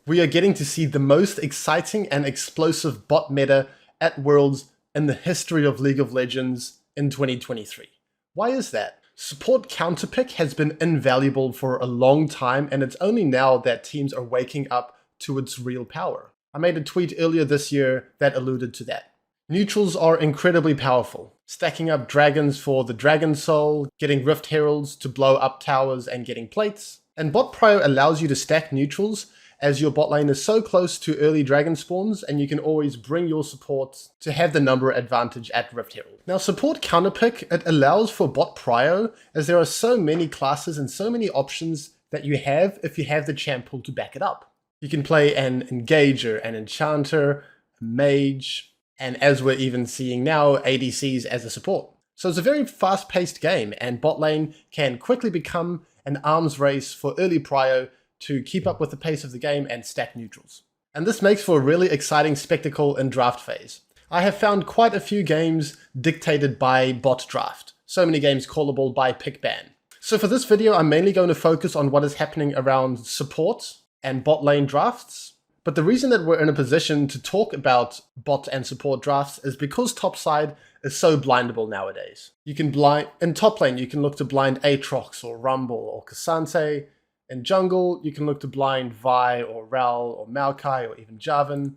we are getting to see the most exciting and explosive bot meta at Worlds in the history of League of Legends in 2023. Why is that? Support counterpick has been invaluable for a long time, and it's only now that teams are waking up to its real power. I made a tweet earlier this year that alluded to that. Neutrals are incredibly powerful, stacking up dragons for the Dragon Soul, getting Rift Heralds to blow up towers and getting plates. And bot prio allows you to stack neutrals as your bot lane is so close to early dragon spawns, and you can always bring your support to have the number advantage at Rift Herald. Now, support counterpick, it allows for bot prio, as there are so many classes and so many options that you have if you have the champ pool to back it up. You can play an engager, an enchanter, a mage, and as we're even seeing now, ADCs as a support. So it's a very fast-paced game, and bot lane can quickly become an arms race for early prio to keep up with the pace of the game and stack neutrals. And this makes for a really exciting spectacle in draft phase. I have found quite a few games dictated by bot draft. So many games callable by pick ban. So for this video, I'm mainly going to focus on what is happening around support and bot lane drafts. But the reason that we're in a position to talk about bot and support drafts is because topside is so blindable nowadays. You can in top lane, you can look to blind Aatrox or Rumble or K'Sante. In jungle, you can look to blind Vi or Rell or Maokai or even Jarvan.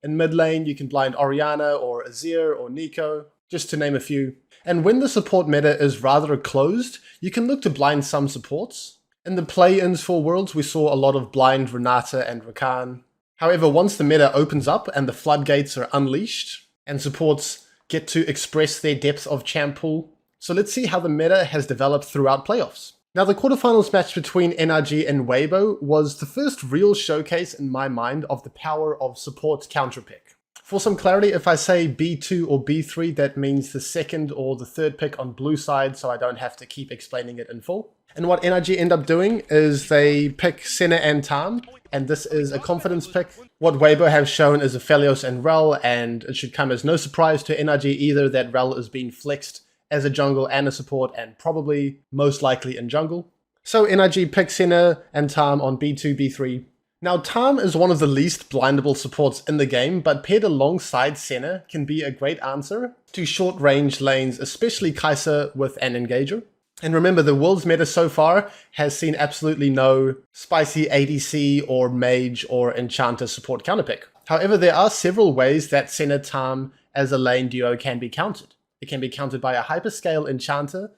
In mid lane, you can blind Orianna or Azir or Neeko, just to name a few. And when the support meta is rather closed, you can look to blind some supports. In the play-ins for Worlds, we saw a lot of blind Renata and Rakan. However, once the meta opens up and the floodgates are unleashed, and supports get to express their depth of champ pool, so let's see how the meta has developed throughout playoffs. Now, the quarterfinals match between NRG and Weibo was the first real showcase in my mind of the power of support counterpick. For some clarity, if I say B2 or B3, that means the second or the third pick on blue side, so I don't have to keep explaining it in full. And what NRG end up doing is they pick Senna and Tahm, and this is a confidence pick. What Weibo have shown is Aphelios and Rell, and it should come as no surprise to NRG either that Rell is being flexed as a jungle and a support, and probably most likely in jungle. So NRG picks Senna and Tahm on B2, B3. Now, Tahm is one of the least blindable supports in the game, but paired alongside Senna can be a great answer to short-range lanes, especially Kai'Sa with an engager. And remember, the World's meta so far has seen absolutely no spicy ADC or mage or enchanter support counterpick. However, there are several ways that Senna Tahm as a lane duo can be countered. It can be countered by a hyperscale enchanter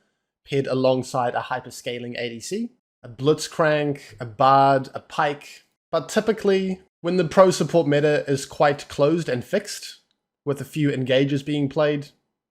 paired alongside a hyperscaling ADC, a blitzcrank, a bard, a pike. But typically, when the pro support meta is quite closed and fixed, with a few engagers being played,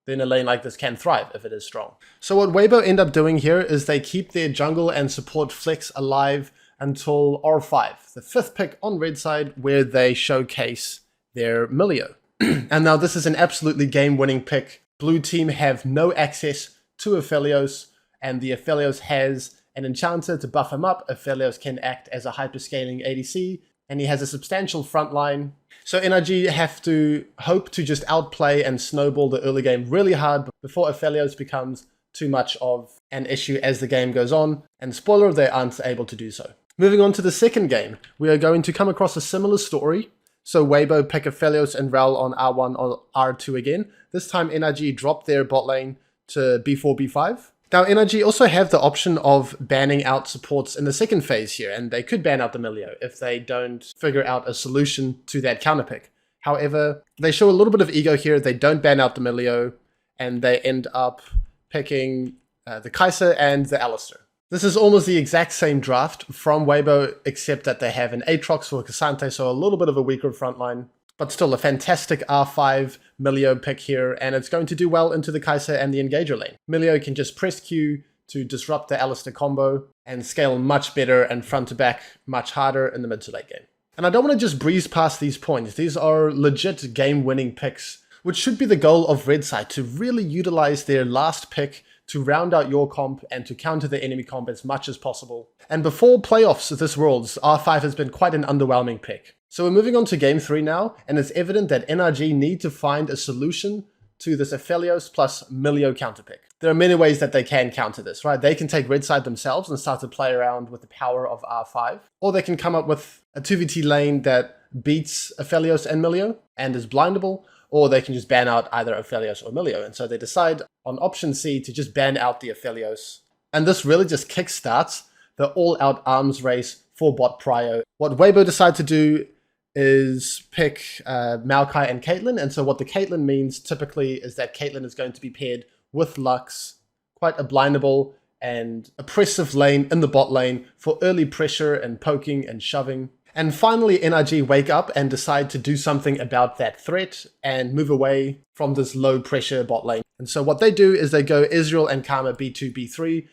then a lane like this can thrive if it is strong. So what Weibo end up doing here is they keep their jungle and support flex alive until R5, the 5th pick on red side, where they showcase their Milio. And now this is an absolutely game-winning pick. Blue team have no access to Aphelios, and the Aphelios has an enchanter to buff him up. Aphelios can act as a hyperscaling ADC, and he has a substantial front line. So NRG have to hope to just outplay and snowball the early game really hard before Aphelios becomes too much of an issue as the game goes on, and spoiler, they aren't able to do so. Moving on to the second game, we are going to come across a similar story. So Weibo pick Aphelios and Rell on R1 or R2 again. This time NRG dropped their bot lane to B4, B5. Now NRG also have the option of banning out supports in the second phase here, and they could ban out the Milio if they don't figure out a solution to that counterpick. However, they show a little bit of ego here. They don't ban out the Milio, and they end up picking the Kai'Sa and the Alistar. This is almost the exact same draft from Weibo, except that they have an Aatrox for K'Sante, so a little bit of a weaker frontline. But still a fantastic R5 Milio pick here, and it's going to do well into the Kai'Sa and the Engager lane. Milio can just press Q to disrupt the Alistar combo and scale much better and front to back much harder in the mid to late game. And I don't want to just breeze past these points. These are legit game-winning picks, which should be the goal of red side, to really utilize their last pick to round out your comp and to counter the enemy comp as much as possible. And before playoffs this Worlds, R5 has been quite an underwhelming pick. So we're moving on to game 3 now, and it's evident that NRG need to find a solution to this Aphelios plus Milio counterpick. There are many ways that they can counter this, right? They can take red side themselves and start to play around with the power of R5, or they can come up with a 2v2 lane that beats Aphelios and Milio and is blindable, or they can just ban out either Aphelios or Milio. And so they decide on option C to just ban out the Aphelios. And this really just kickstarts the all-out arms race for bot prio. What Weibo decide to do is pick Maokai and Caitlyn. And so what the Caitlyn means typically is that Caitlyn is going to be paired with Lux, quite a blindable and oppressive lane in the bot lane for early pressure and poking and shoving. And finally, NRG wake up and decide to do something about that threat and move away from this low pressure bot lane. And so what they do is they go Ezreal and Karma B2, B3.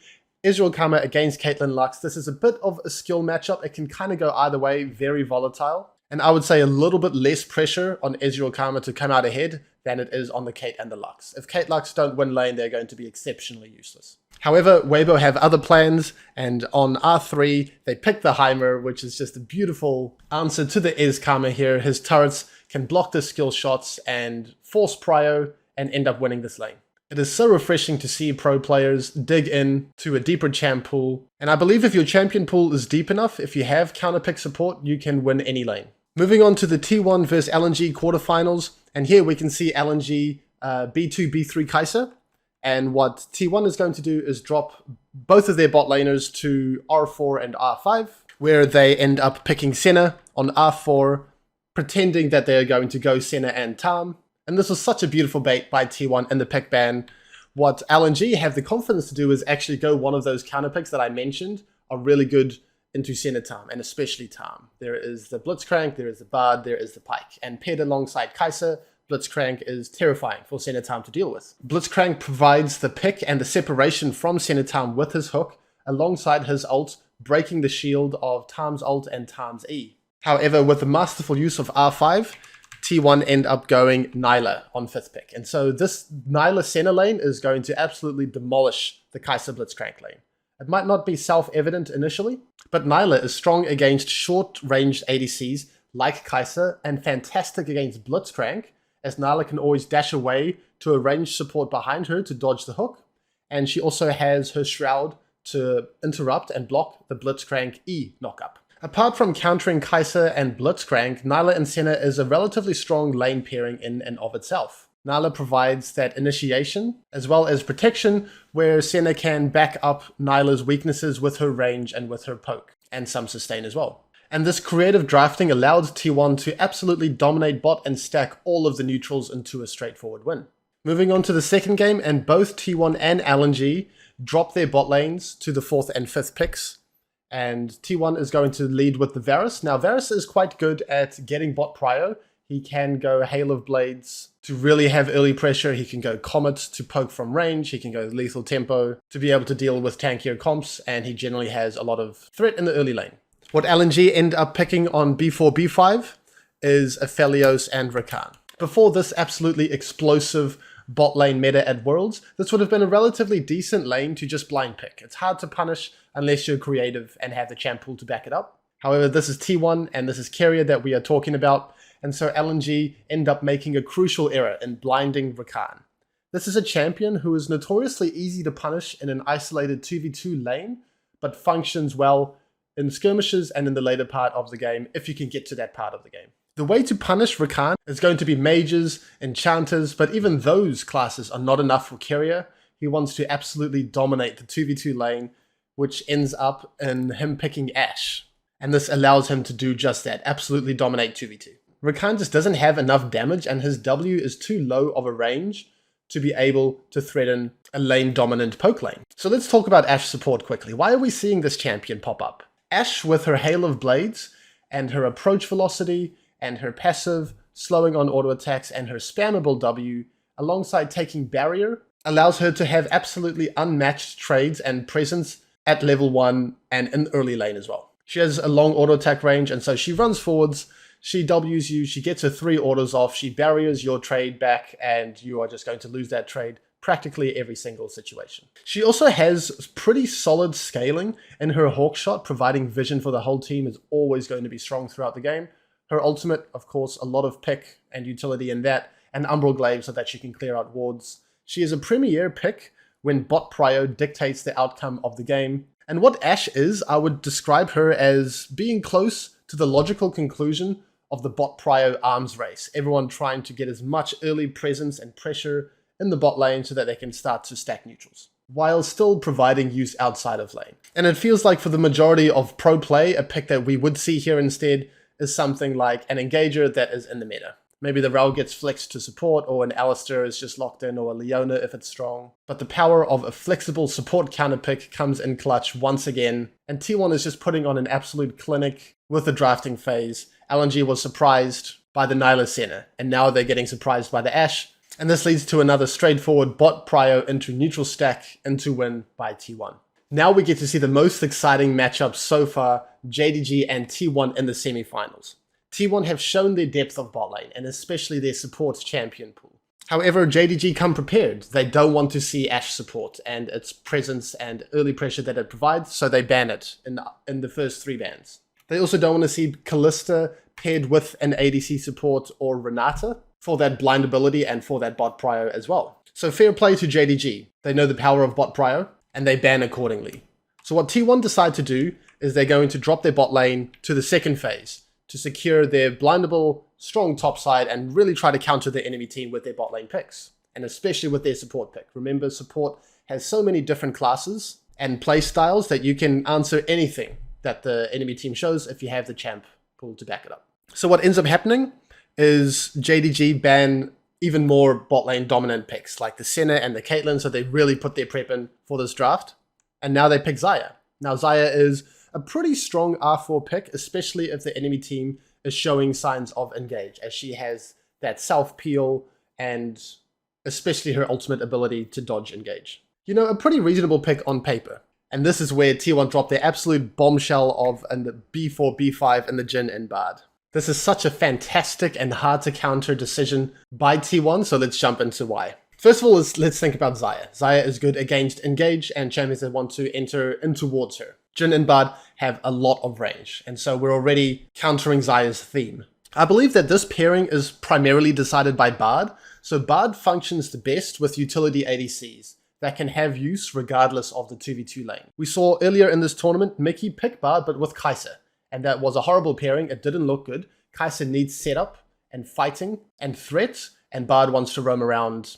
Ezreal Karma against Caitlyn Lux. This is a bit of a skill matchup. It can kind of go either way, very volatile. And I would say a little bit less pressure on Ezreal Karma to come out ahead than it is on the Kate and the Lux. If Kate Lux don't win lane, they're going to be exceptionally useless. However, Weibo have other plans, and on R3, they pick the Heimer, which is just a beautiful answer to the Ez Karma here. His turrets can block the skill shots and force prio and end up winning this lane. It is so refreshing to see pro players dig in to a deeper champ pool, and I believe if your champion pool is deep enough, if you have counterpick support, you can win any lane. Moving on to the T1 versus LNG quarterfinals, and here we can see LNG B2, B3 Kai'Sa, and what T1 is going to do is drop both of their bot laners to R4 and R5, where they end up picking Senna on R4, pretending that they are going to go Senna and Tahm. And this was such a beautiful bait by T1 in the pick ban. What LNG have the confidence to do is actually go one of those counter picks that I mentioned are really good into Senna Tahm, and especially Tahm. There is the Blitzcrank, there is the Bard, there is the Pike. And paired alongside Kai'Sa, Blitzcrank is terrifying for Senna Tahm to deal with. Blitzcrank provides the pick and the separation from Senna Tahm with his hook, alongside his ult, breaking the shield of Tahm's ult and Tahm's E. However, with the masterful use of R5, T1 end up going Nilah on 5th pick. And so this Nilah Senna lane is going to absolutely demolish the Kai'Sa Blitzcrank lane. It might not be self-evident initially, but Nilah is strong against short-ranged ADCs like Kai'Sa and fantastic against Blitzcrank, as Nilah can always dash away to a ranged support behind her to dodge the hook. And she also has her Shroud to interrupt and block the Blitzcrank E knockup. Apart from countering Kai'Sa and Blitzcrank, Nilah and Senna is a relatively strong lane pairing in and of itself. Nilah provides that initiation as well as protection, where Senna can back up Nilah's weaknesses with her range and with her poke, and some sustain as well. And this creative drafting allowed T1 to absolutely dominate bot and stack all of the neutrals into a straightforward win. Moving on to the second game, and both T1 and LNG drop their bot lanes to the 4th and 5th picks. And T1 is going to lead with the Varus. Now, Varus is quite good at getting bot prio. He can go Hail of Blades to really have early pressure. He can go Comet to poke from range. He can go Lethal Tempo to be able to deal with tankier comps. And he generally has a lot of threat in the early lane. What LNG end up picking on B4, B5 is Aphelios and Rakan. Before this absolutely explosive bot lane meta at Worlds, this would have been a relatively decent lane to just blind pick. It's hard to punish unless you're creative and have the champ pool to back it up. However, this is T1 and this is Keria that we are talking about, and so LNG end up making a crucial error in blinding Rakan. This is a champion who is notoriously easy to punish in an isolated 2v2 lane, but functions well in skirmishes and in the later part of the game if you can get to that part of the game. The way to punish Rakan is going to be mages, enchanters, but even those classes are not enough for Keria. He wants to absolutely dominate the 2v2 lane, which ends up in him picking Ashe. And this allows him to do just that, absolutely dominate 2v2. Rakan just doesn't have enough damage and his W is too low of a range to be able to threaten a lane-dominant poke lane. So let's talk about Ashe support quickly. Why are we seeing this champion pop up? Ashe, with her Hail of Blades and her approach velocity and her passive, slowing on auto attacks and her spammable W, alongside taking barrier, allows her to have absolutely unmatched trades and presence at level 1 and in early lane as well. She has a long auto attack range, and so she runs forwards, she Ws you, she gets her 3 autos off, she barriers your trade back, and you are just going to lose that trade practically every single situation. She also has pretty solid scaling in her Hawkshot, providing vision for the whole team is always going to be strong throughout the game. Her ultimate, of course, a lot of pick and utility in that, and Umbral Glaive so that she can clear out wards. She is a premier pick when bot prio dictates the outcome of the game. And what Ashe is, I would describe her as being close to the logical conclusion of the bot prio arms race. Everyone trying to get as much early presence and pressure in the bot lane so that they can start to stack neutrals, while still providing use outside of lane. And it feels like for the majority of pro play, a pick that we would see here instead is something like an engager that is in the meta. Maybe the Rell gets flexed to support, or an Alistar is just locked in, or a Leona if it's strong. But the power of a flexible support counter pick comes in clutch once again, and T1 is just putting on an absolute clinic with the drafting phase. LNG was surprised by the Nyla Senna, and now they're getting surprised by the Ashe, and this leads to another straightforward bot prio into neutral stack into win by T1. Now we get to see the most exciting matchup so far, JDG and T1 in the semifinals. T1 have shown their depth of bot lane, and especially their support champion pool. However, JDG come prepared. They don't want to see Ashe support and its presence and early pressure that it provides, so they ban it in the first 3 bans. They also don't want to see Kalista paired with an ADC support or Renata for that blind ability and for that bot prio as well. So fair play to JDG. They know the power of bot prio, and they ban accordingly. So what T1 decide to do is they're going to drop their bot lane to the second phase to secure their blindable, strong top side and really try to counter the enemy team with their bot lane picks, and especially with their support pick. Remember, support has so many different classes and play styles that you can answer anything that the enemy team shows if you have the champ pool to back it up. So what ends up happening is JDG ban even more bot lane dominant picks like the Senna and the Caitlyn, so they really put their prep in for this draft. And now they pick Xayah. Now Xayah is a pretty strong R4 pick, especially if the enemy team is showing signs of engage, as she has that self-peel and especially her ultimate ability to dodge engage. You know, a pretty reasonable pick on paper. And this is where T1 dropped their absolute bombshell of the B4, B5 and the Jhin and Bard. This is such a fantastic and hard to counter decision by T1, so let's jump into why. First of all, let's think about Xayah. Xayah is good against engage and champions that want to enter in towards her. Jhin and Bard have a lot of range, and so we're already countering Xayah's theme. I believe that this pairing is primarily decided by Bard, so Bard functions the best with utility ADCs that can have use regardless of the 2v2 lane. We saw earlier in this tournament, Mickey pick Bard but with Kai'Sa, and that was a horrible pairing. It didn't look good. Kai'Sa needs setup and fighting and threat, and Bard wants to roam around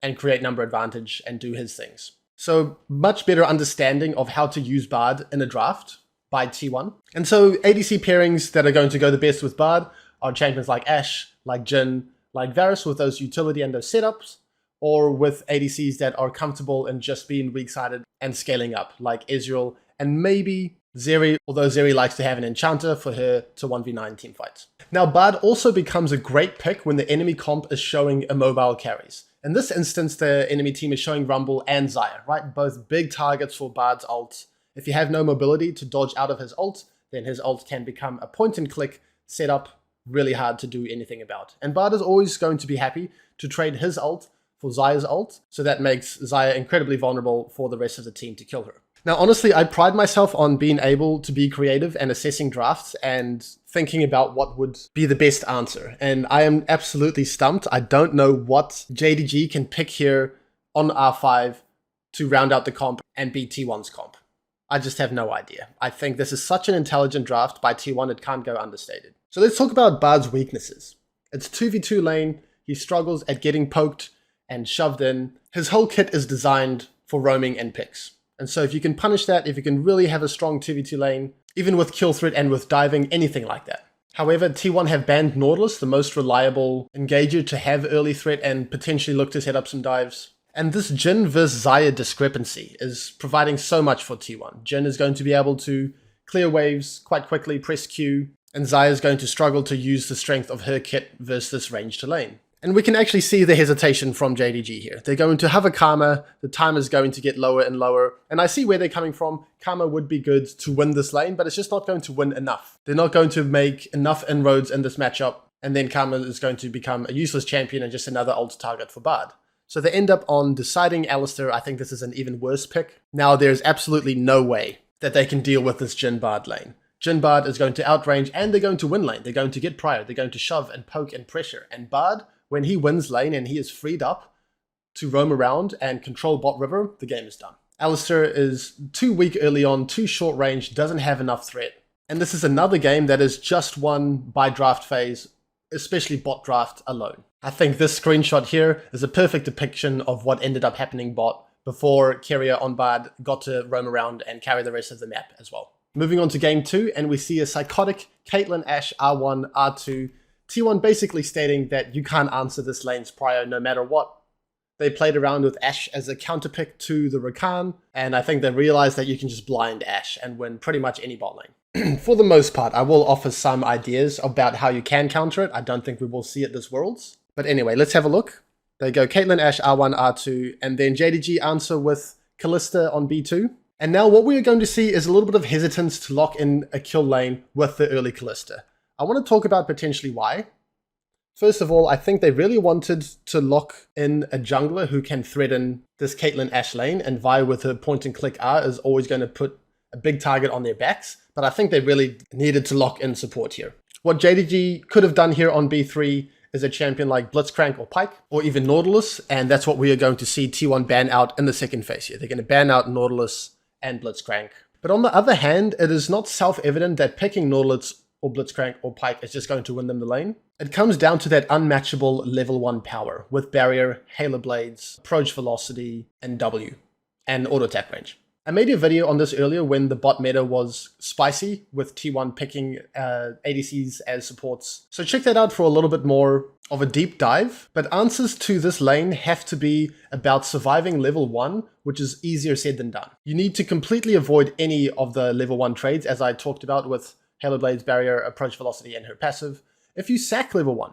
and create number advantage and do his things. So much better understanding of how to use Bard in a draft by T1. And so ADC pairings that are going to go the best with Bard are champions like Ashe, like Jhin, like Varus with those utility and those setups, or with ADCs that are comfortable in just being weak-sided and scaling up, like Ezreal and maybe Zeri, although Zeri likes to have an enchanter for her to 1v9 teamfights. Now Bard also becomes a great pick when the enemy comp is showing immobile carries. In this instance, the enemy team is showing Rumble and Xayah, right? Both big targets for Bard's ult. If you have no mobility to dodge out of his ult, then his ult can become a point-and-click setup really hard to do anything about. And Bard is always going to be happy to trade his ult for Xayah's ult, so that makes Xayah incredibly vulnerable for the rest of the team to kill her. Now, honestly, I pride myself on being able to be creative and assessing drafts and thinking about what would be the best answer. And I am absolutely stumped. I don't know what JDG can pick here on R5 to round out the comp and beat T1's comp. I just have no idea. I think this is such an intelligent draft by T1, it can't go understated. So let's talk about Bard's weaknesses. It's 2v2 lane. He struggles at getting poked and shoved in. His whole kit is designed for roaming and picks. And so if you can punish that, if you can really have a strong 2v2 lane, even with kill threat and with diving, anything like that. However, T1 have banned Nautilus, the most reliable engager to have early threat and potentially look to set up some dives. And this Jhin vs Xayah discrepancy is providing so much for T1. Jhin is going to be able to clear waves quite quickly, press Q, and Xayah is going to struggle to use the strength of her kit versus this range to lane. And we can actually see the hesitation from JDG here. They're going to have a Karma, the time is going to get lower and lower, and I see where they're coming from. Karma would be good to win this lane, but it's just not going to win enough. They're not going to make enough inroads in this matchup, and then Karma is going to become a useless champion and just another ult target for Bard. So they end up on deciding Alistar. I think this is an even worse pick. Now there's absolutely no way that they can deal with this Jhin Bard lane. Jhin Bard is going to outrange, and they're going to win lane. They're going to get prio, they're going to shove and poke and pressure, and Bard, when he wins lane and he is freed up to roam around and control bot river, the game is done. Alistar is too weak early on, too short range, doesn't have enough threat. And this is another game that is just won by draft phase, especially bot draft alone. I think this screenshot here is a perfect depiction of what ended up happening bot before Keria on Bard got to roam around and carry the rest of the map as well. Moving on to game 2, and we see a psychotic Caitlyn Ashe R1, R2, T1 basically stating that you can't answer this lane's prio no matter what. They played around with Ashe as a counterpick to the Rakan, and I think they realized that you can just blind Ashe and win pretty much any bot lane. For the most part, I will offer some ideas about how you can counter it. I don't think we will see it this Worlds. But anyway, let's have a look. They go Caitlyn Ashe R1, R2, and then JDG answer with Kalista on B2. And now what we are going to see is a little bit of hesitance to lock in a kill lane with the early Kalista. I want to talk about potentially why. First of all, I think they really wanted to lock in a jungler who can threaten this Caitlyn Ashe lane, and Vi with her point and click R is always going to put a big target on their backs, but I think they really needed to lock in support here. What JDG could have done here on B3 is a champion like Blitzcrank or Pyke, or even Nautilus, and that's what we are going to see T1 ban out in the second phase here. They're going to ban out Nautilus and Blitzcrank. But on the other hand, it is not self-evident that picking Nautilus or Blitzcrank or Pyke is just going to win them the lane. It comes down to that unmatchable level 1 power with Barrier, Halo Blades, Approach Velocity, and W, and Auto Attack range. I made a video on this earlier when the bot meta was spicy with T1 picking ADCs as supports. So check that out for a little bit more of a deep dive. But answers to this lane have to be about surviving level 1, which is easier said than done. You need to completely avoid any of the level 1 trades, as I talked about with Halo Blades, Barrier, Approach Velocity, and her passive. If you sack level 1,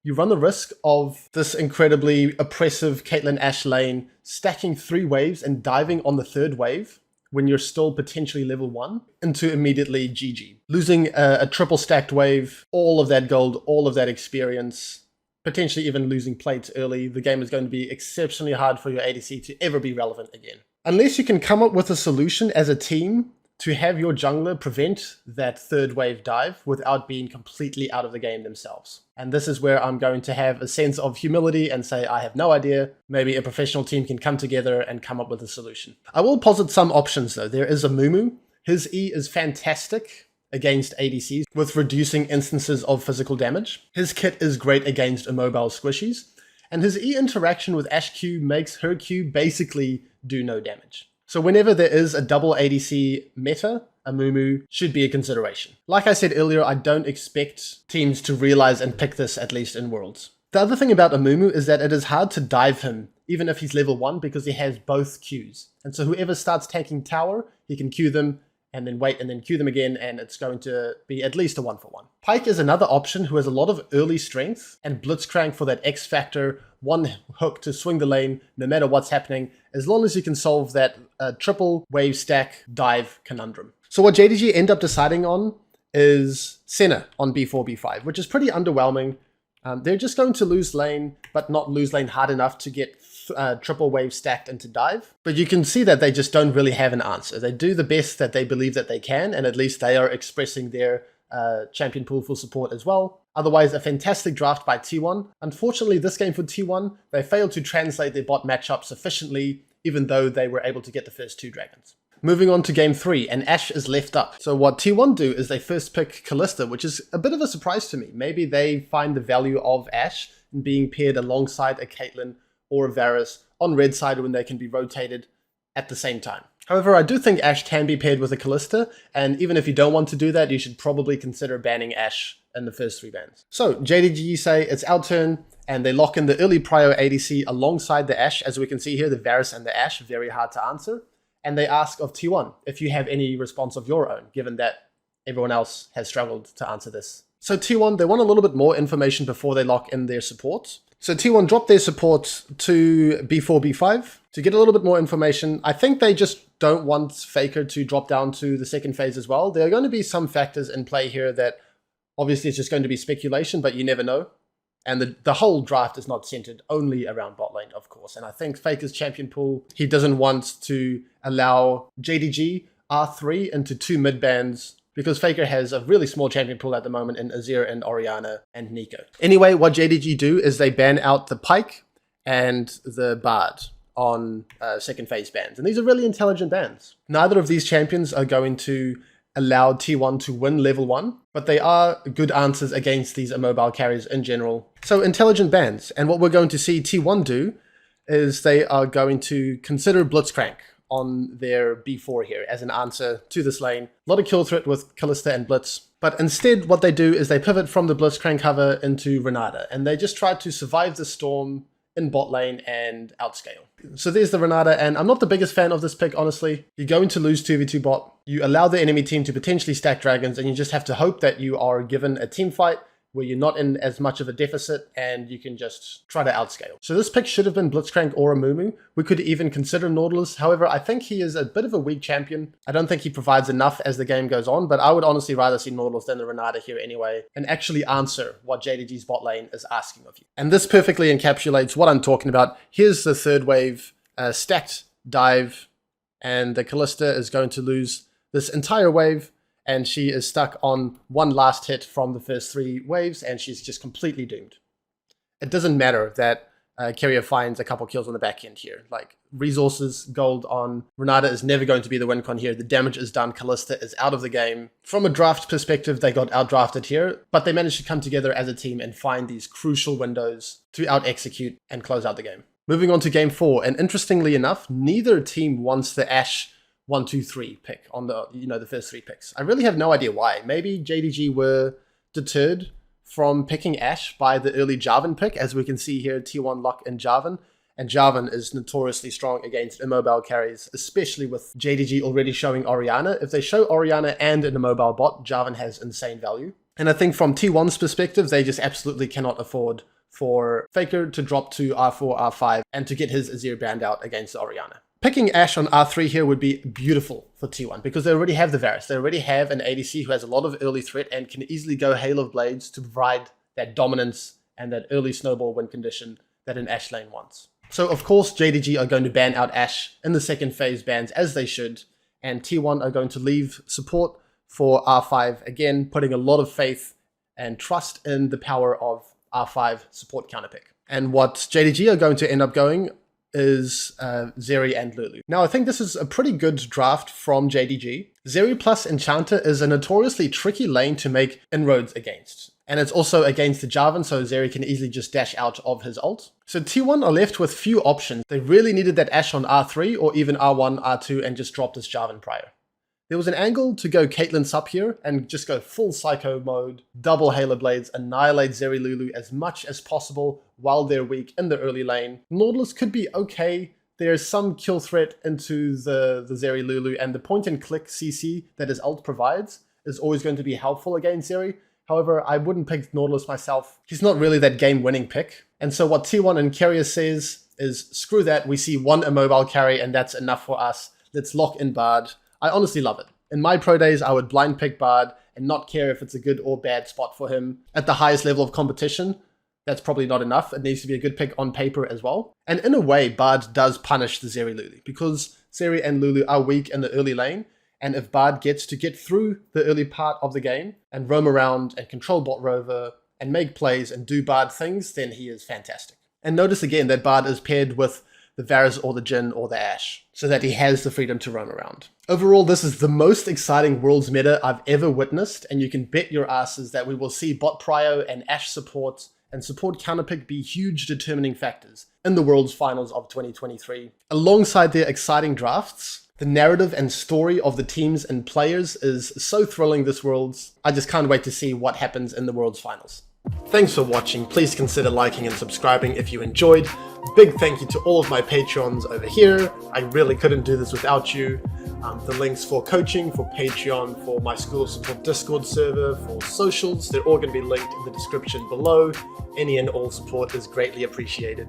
you run the risk of this incredibly oppressive Caitlyn Ashe lane stacking 3 waves and diving on the 3rd wave when you're still potentially level 1 into immediately GG. Losing a triple stacked wave, all of that gold, all of that experience, potentially even losing plates early. The game is going to be exceptionally hard for your ADC to ever be relevant again. Unless you can come up with a solution as a team to have your jungler prevent that 3rd wave dive without being completely out of the game themselves. And this is where I'm going to have a sense of humility and say, I have no idea. Maybe a professional team can come together and come up with a solution. I will posit some options though. There is Amumu. His E is fantastic against ADCs with reducing instances of physical damage. His kit is great against immobile squishies. And his E interaction with Ashe Q makes her Q basically do no damage. So whenever there is a double ADC meta, Amumu should be a consideration. Like I said earlier, I don't expect teams to realize and pick this, at least in Worlds. The other thing about Amumu is that it is hard to dive him, even if he's level 1, because he has both Qs. And so whoever starts tanking tower, he can Q them, and then wait, and then Q them again, and it's going to be at least a 1-for-1. Pyke is another option who has a lot of early strength, and Blitzcrank for that X factor, one hook to swing the lane no matter what's happening, as long as you can solve that triple wave stack dive conundrum. So what JDG end up deciding on is Senna on B4, B5, which is pretty underwhelming. They're just going to lose lane, but not lose lane hard enough to get triple wave stacked into dive. But you can see that they just don't really have an answer. They do the best that they believe that they can, and at least they are expressing their champion pool for support as well. Otherwise, a fantastic draft by T1. Unfortunately, this game for T1, they failed to translate their bot matchup sufficiently, even though they were able to get the first 2 dragons. Moving on to game 3, and Ashe is left up. So what T1 do is they first pick Kalista, which is a bit of a surprise to me. Maybe they find the value of Ashe in being paired alongside a Caitlyn or a Varus on red side when they can be rotated at the same time. However, I do think Ashe can be paired with a Kalista, and even if you don't want to do that, you should probably consider banning Ashe in the first 3 bans. So JDG say it's our turn, and they lock in the early prio ADC alongside the Ashe. As we can see here, the Varus and the Ashe, very hard to answer. And they ask of T1 if you have any response of your own, given that everyone else has struggled to answer this. So T1, they want a little bit more information before they lock in their support. So T1 dropped their support to B4, B5 to get a little bit more information. I think they just don't want Faker to drop down to the second phase as well. There are going to be some factors in play here that obviously it's just going to be speculation, but you never know. And the whole draft is not centered only around bot lane, of course. And I think Faker's champion pool, he doesn't want to allow JDG R3 into 2 mid bans because Faker has a really small champion pool at the moment in Azir and Orianna and Nico. Anyway, what JDG do is they ban out the Pyke and the Bard on second phase bans. And these are really intelligent bans. Neither of these champions are going to allow T1 to win level 1, but they are good answers against these immobile carries in general. So intelligent bans. And what we're going to see T1 do is they are going to consider Blitzcrank on their B4 here as an answer to this lane. A lot of kill threat with Kalista and Blitz. But instead what they do is they pivot from the Blitzcrank cover into Renata, and they just try to survive the storm in bot lane and outscale. So there's the Renata, and I'm not the biggest fan of this pick, honestly. You're going to lose 2v2 bot. You allow the enemy team to potentially stack dragons, and you just have to hope that you are given a team fight where you're not in as much of a deficit and you can just try to outscale. So this pick should have been Blitzcrank or Amumu. We could even consider Nautilus. However, I think he is a bit of a weak champion. I don't think he provides enough as the game goes on, but I would honestly rather see Nautilus than the Renata here anyway, and actually answer what JDG's bot lane is asking of you. And this perfectly encapsulates what I'm talking about. Here's the third wave, stacked dive, and the Kalista is going to lose this entire wave, and she is stuck on one last hit from the first 3 waves, and she's just completely doomed. It doesn't matter that Keria finds a couple kills on the back end here. Like, resources, gold on Renata is never going to be the win con here. The damage is done. Kalista is out of the game. From a draft perspective, they got outdrafted here, but they managed to come together as a team and find these crucial windows to out-execute and close out the game. Moving on to game 4, and interestingly enough, neither team wants the Ashe 1, 2, 3 pick on the, the first 3 picks. I really have no idea why. Maybe JDG were deterred from picking Ashe by the early Jarvan pick. As we can see here, T1 lock in Jarvan. And Jarvan is notoriously strong against immobile carries, especially with JDG already showing Orianna. If they show Orianna and an immobile bot, Jarvan has insane value. And I think from T1's perspective, they just absolutely cannot afford for Faker to drop to R4, R5, and to get his Azir banned out against Orianna. Picking Ashe on R3 here would be beautiful for T1 because they already have the Varus. They already have an ADC who has a lot of early threat and can easily go Hail of Blades to provide that dominance and that early snowball win condition that an Ashe lane wants. So of course JDG are going to ban out Ashe in the second phase bans as they should, and T1 are going to leave support for R5, again putting a lot of faith and trust in the power of R5 support counterpick. And what JDG are going to end up going is Zeri and Lulu. Now I think this is a pretty good draft from JDG. Zeri plus Enchanter is a notoriously tricky lane to make inroads against. And it's also against the Jarvan, so Zeri can easily just dash out of his ult. So T1 are left with few options. They really needed that Ashe on R3 or even R1, R2 and just drop this Jarvan prior. There was an angle to go Caitlyn Sup here and just go full psycho mode, double Halo Blades, annihilate Zeri Lulu as much as possible while they're weak in the early lane. Nautilus could be okay. There's some kill threat into the Zeri Lulu, and the point and click CC that his ult provides is always going to be helpful against Zeri. However, I wouldn't pick Nautilus myself. He's not really that game-winning pick. And so what T1 and Keria says is, screw that, we see one immobile carry and that's enough for us. Let's lock in Bard. I honestly love it. In my pro days, I would blind pick Bard and not care if it's a good or bad spot for him. At the highest level of competition, that's probably not enough. It needs to be a good pick on paper as well. And in a way, Bard does punish the Zeri Lulu because Zeri and Lulu are weak in the early lane. And if Bard gets to get through the early part of the game and roam around and control bot rover and make plays and do Bard things, then he is fantastic. And notice again that Bard is paired with the Varus or the Jhin or the Ashe, so that he has the freedom to roam around. Overall, this is the most exciting Worlds meta I've ever witnessed, and you can bet your asses that we will see bot prio and Ashe support and support counterpick be huge determining factors in the Worlds Finals of 2023. Alongside their exciting drafts, the narrative and story of the teams and players is so thrilling this Worlds. I just can't wait to see what happens in the Worlds Finals. Thanks for watching. Please consider liking and subscribing if you enjoyed. Big thank you to all of my Patreons over here. I really couldn't do this without you. The links for coaching, for Patreon, for my School of Support Discord server, for socials, they're all going to be linked in the description below. Any and all support is greatly appreciated.